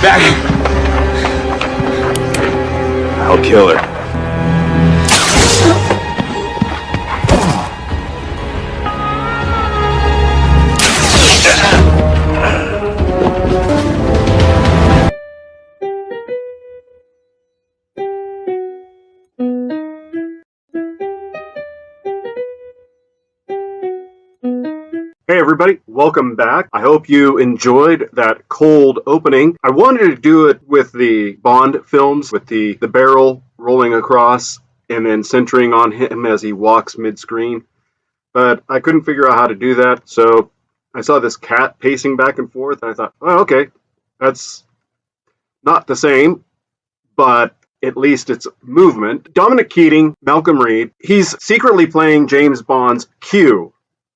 back. I'll kill her. Hey everybody, welcome back. I hope you enjoyed that cold opening. I wanted to do it with the Bond films, with the barrel rolling across and then centering on him as he walks mid-screen, but I couldn't figure out how to do that, so I saw this cat pacing back and forth, and I thought, oh, okay, that's not the same, but at least it's movement. Dominic Keating, Malcolm Reed, he's secretly playing James Bond's Q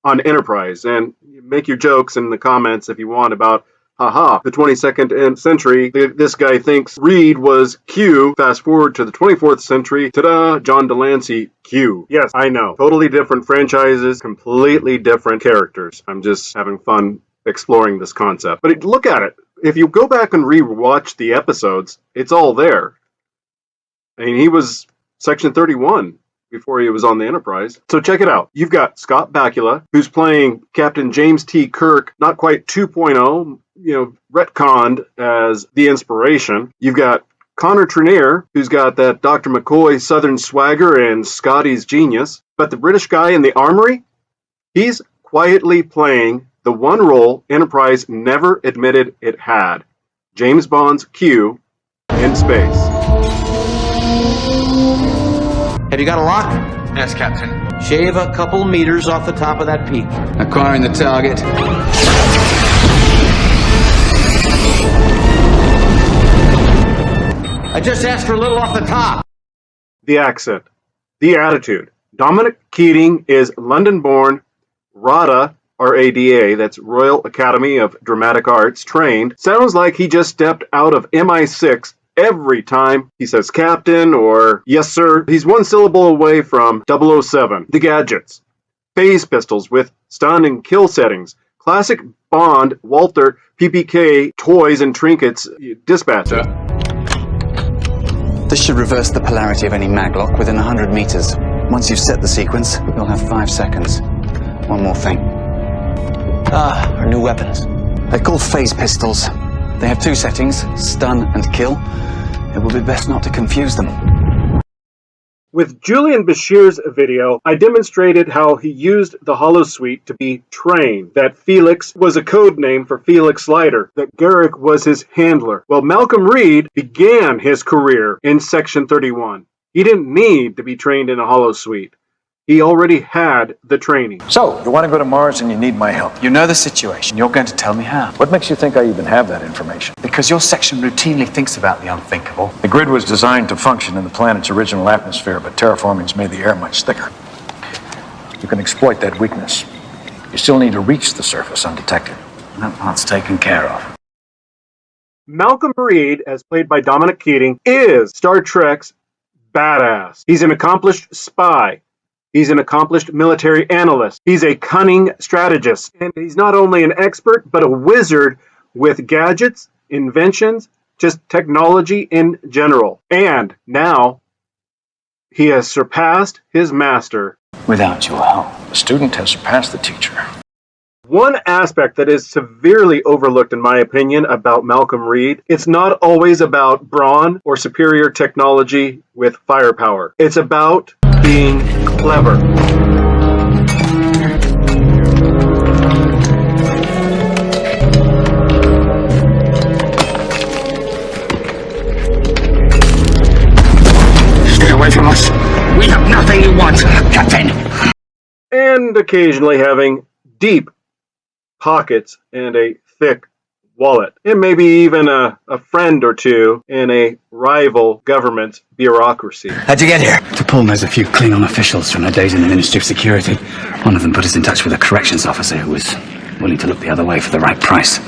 on Enterprise, and make your jokes in the comments if you want about, haha, the 22nd century, this guy thinks Reed was Q. Fast forward to the 24th century, ta-da, John Delancey, Q. Yes, I know, totally different franchises, completely different characters. I'm just having fun exploring this concept. But look at it. If you go back and re-watch the episodes, it's all there. I mean, he was Section 31 before he was on the Enterprise. So check it out. You've got Scott Bakula, who's playing Captain James T. Kirk, not quite 2.0, retconned as the inspiration. You've got Connor Trinneer, who's got that Dr. McCoy Southern swagger and Scotty's genius. But the British guy in the armory, he's quietly playing the one role Enterprise never admitted it had. James Bond's Q in space. Have you got a lock? Yes, Captain. Shave a couple meters off the top of that peak. Acquiring the target. I just asked for a little off the top. The accent. The attitude. Dominic Keating is London-born, RADA, R-A-D-A, that's Royal Academy of Dramatic Arts, trained. Sounds like he just stepped out of MI6 every time he says captain or yes sir. He's one syllable away from 007. The gadgets. Phase pistols with stun and kill settings. Classic Bond, Walther, PPK, toys and trinkets, dispatcher. This should reverse the polarity of any maglock within 100 meters. Once you've set the sequence, you'll have 5 seconds. One more thing. Our new weapons. They're called phase pistols. They have 2 settings, stun and kill. It will be best not to confuse them. With Julian Bashir's video, I demonstrated how he used the holosuite to be trained, that Felix was a code name for Felix Leiter, that Garrick was his handler. Well, Malcolm Reed began his career in Section 31. He didn't need to be trained in a holosuite. He already had the training. So, you want to go to Mars and you need my help. You know the situation. You're going to tell me how. What makes you think I even have that information? Because your section routinely thinks about the unthinkable. The grid was designed to function in the planet's original atmosphere, but terraforming's made the air much thicker. You can exploit that weakness. You still need to reach the surface undetected. That part's taken care of. Malcolm Reed, as played by Dominic Keating, is Star Trek's badass. He's an accomplished spy. He's an accomplished military analyst. He's a cunning strategist. And he's not only an expert, but a wizard with gadgets, inventions, just technology in general. And now, he has surpassed his master. Without your help. The student has surpassed the teacher. One aspect that is severely overlooked, in my opinion, about Malcolm Reed, it's not always about brawn or superior technology with firepower. It's about being clever. Stay away from us. We have nothing you want, Captain. And occasionally having deep pockets and a thick wallet, and maybe even a friend or two in a rival government bureaucracy. How'd you get here? T'Pol knows a few Klingon officials from their days in the Ministry of Security. One of them put us in touch with a corrections officer who was willing to look the other way for the right price.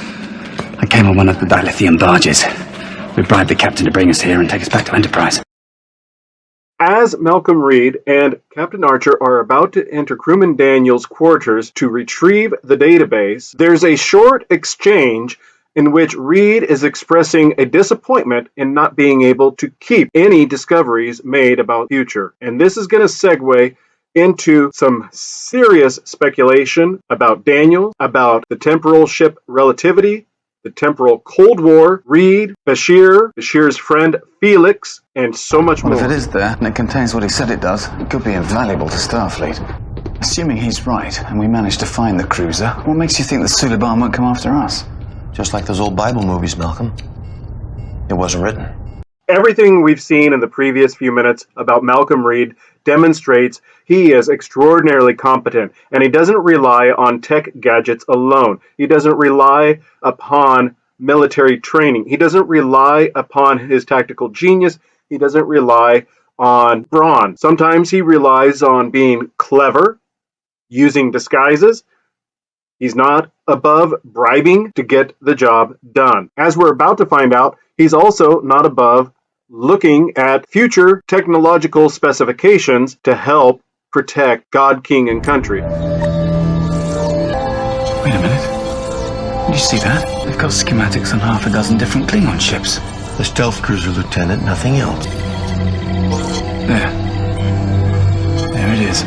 I came on one of the dilithium barges. We bribed the captain to bring us here and take us back to Enterprise. As Malcolm Reed and Captain Archer are about to enter Crewman Daniels' quarters to retrieve the database, there's a short exchange in which Reed is expressing a disappointment in not being able to keep any discoveries made about the future. And this is going to segue into some serious speculation about Daniel, about the temporal ship relativity, the temporal Cold War, Reed, Bashir's friend Felix, and so much more. Well, if it is there, and it contains what he said it does, it could be invaluable to Starfleet. Assuming he's right, and we manage to find the cruiser, what makes you think the Suliban won't come after us? Just like those old Bible movies, Malcolm. It wasn't written. Everything we've seen in the previous few minutes about Malcolm Reed demonstrates he is extraordinarily competent, and he doesn't rely on tech gadgets alone. He doesn't rely upon military training. He doesn't rely upon his tactical genius. He doesn't rely on brawn. Sometimes he relies on being clever, using disguises. He's not above bribing to get the job done. As we're about to find out, he's also not above looking at future technological specifications to help protect God, King, and country. Wait a minute. Did you see that? They've got schematics on half a dozen different Klingon ships. The stealth cruiser, Lieutenant, nothing else. There. There it is.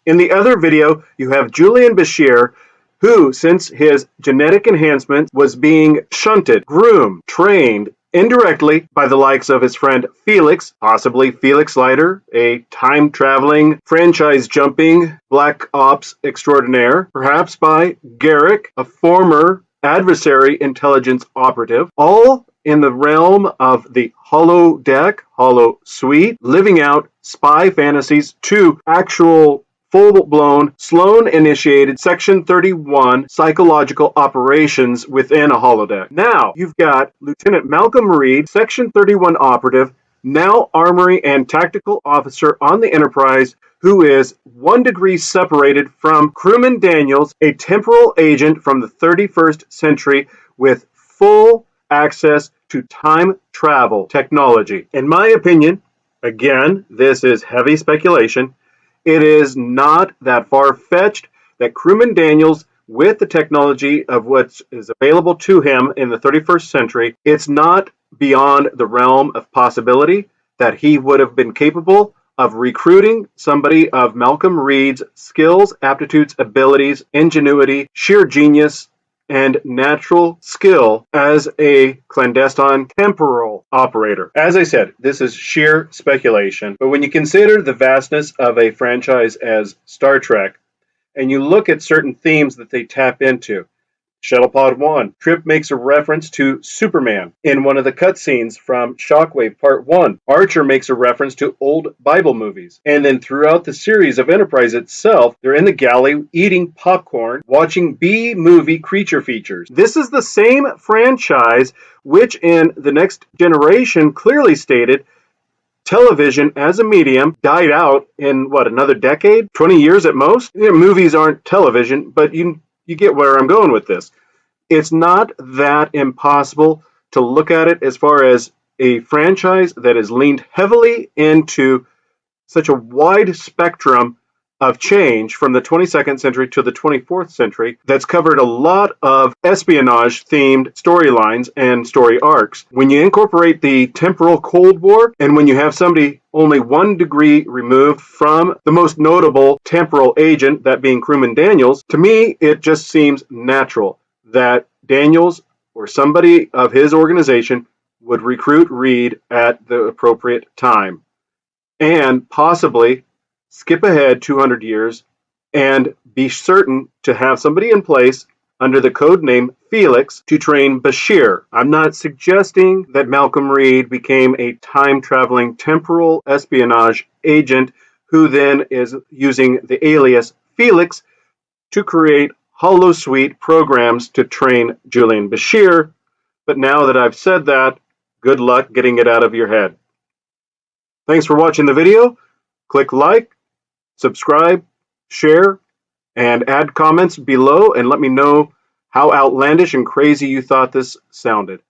In the other video, you have Julian Bashir, who, since his genetic enhancement, was being shunted, groomed, trained indirectly by the likes of his friend Felix, possibly Felix Leiter, a time-traveling, franchise-jumping Black Ops extraordinaire, perhaps by Garrick, a former adversary intelligence operative, all in the realm of the holodeck, holosuite, living out spy fantasies to actual full-blown, Sloan-initiated Section 31 psychological operations within a holodeck. Now, you've got Lieutenant Malcolm Reed, Section 31 operative, now Armory and Tactical Officer on the Enterprise, who is 1 degree separated from Crewman Daniels, a temporal agent from the 31st century with full access to time travel technology. In my opinion, again, this is heavy speculation, it is not that far-fetched that Crewman Daniels, with the technology of what is available to him in the 31st century, it's not beyond the realm of possibility that he would have been capable of recruiting somebody of Malcolm Reed's skills, aptitudes, abilities, ingenuity, sheer genius, and natural skill as a clandestine temporal operator. As I said, this is sheer speculation, but when you consider the vastness of a franchise as Star Trek, and you look at certain themes that they tap into, Shuttlepod 1. Trip makes a reference to Superman in one of the cutscenes from Shockwave Part 1. Archer makes a reference to old Bible movies. And then throughout the series of Enterprise itself, they're in the galley eating popcorn, watching B-movie creature features. This is the same franchise which in The Next Generation clearly stated television as a medium died out in, another decade? 20 years at most? Movies aren't television, but you get where I'm going with this. It's not that impossible to look at it as far as a franchise that has leaned heavily into such a wide spectrum of change from the 22nd century to the 24th century that's covered a lot of espionage-themed storylines and story arcs. When you incorporate the temporal Cold War, and when you have somebody only 1 degree removed from the most notable temporal agent, that being Crewman Daniels, to me, it just seems natural that Daniels or somebody of his organization would recruit Reed at the appropriate time and possibly skip ahead 200 years and be certain to have somebody in place under the code name Felix to train Bashir. I'm not suggesting that Malcolm Reed became a time-traveling temporal espionage agent who then is using the alias Felix to create holosuite programs to train Julian Bashir. But now that I've said that, good luck getting it out of your head. Thanks for watching the video. Click like, subscribe, share, and add comments below and let me know how outlandish and crazy you thought this sounded.